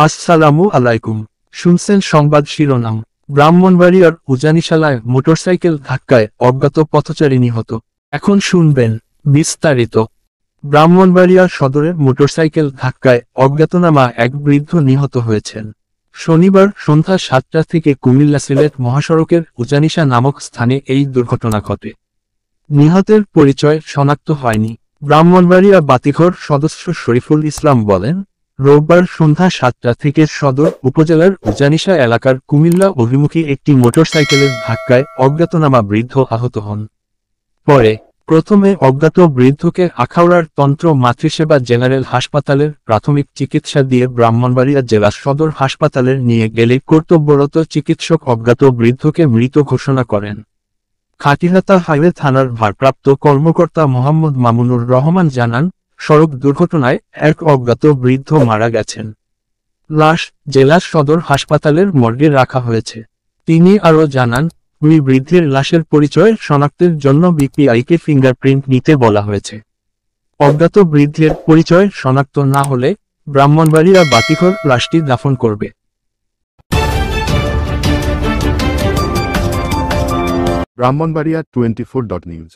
আসসালামু আলাইকুম। শুনছেন সংবাদ শিরোনাম। ব্রাহ্মণবাড়িয়ার উজানিশালায় মোটরসাইকেল ধাক্কায় অজ্ঞাত পথচারী নিহত। এখন শুনবেন বিস্তারিত। ব্রাহ্মণবাড়িয়া সদরে মোটরসাইকেল ধাক্কায় অজ্ঞাতনামা এক বৃদ্ধ নিহত হয়েছেন। শনিবার সন্ধ্যা 7টা থেকে কুমিল্লা সিলেট মহাসড়কের উজানিশা নামক স্থানে এই দুর্ঘটনা ঘটে। নিহতের পরিচয় শনাক্ত হয়নি। ব্রাহ্মণবাড়িয়া বাতিঘর সদস্য শরীফুল ইসলাম বলেন, রোববার সন্ধ্যা 7টা থেকে সদর উপজেলার উজানিশা এলাকার কুমিল্লা অভিমুখী একটি মোটরসাইকেলের ধাক্কায় অজ্ঞাতনামা বৃদ্ধ আহত হন। পরে প্রথমে অজ্ঞাত বৃদ্ধকে আখাউড়ার তন্ত্র মাতৃসেবা জেনারেল হাসপাতালের প্রাথমিক চিকিৎসা দিয়ে ব্রাহ্মণবাড়িয়া জেলা সদর হাসপাতালে নিয়ে গেলে কর্তব্যরত চিকিৎসক অজ্ঞাত বৃদ্ধকে মৃত ঘোষণা করেন। খাটিহাতা হাইওয়ে থানার ভারপ্রাপ্ত কর্মকর্তা মোহাম্মদ মামুনুর রহমান জানান, সড়ক দুর্ঘটনায় এক অজ্ঞাত বৃদ্ধ মারা গেছেন। লাশ জেলা সদর হাসপাতালের মর্গে রাখা হয়েছে। তিনি আরও জানান, ওই বৃদ্ধের লাশের পরিচয় শনাক্তের জন্য বিপিআইকে ফিঙ্গারপ্রিন্ট নিতে বলা হয়েছে। অজ্ঞাত বৃদ্ধের পরিচয় শনাক্ত না হলে ব্রাহ্মণবাড়িয়া বাতিঘর লাশটি দাফন করবে। ব্রাহ্মণবাড়িয়া 24.news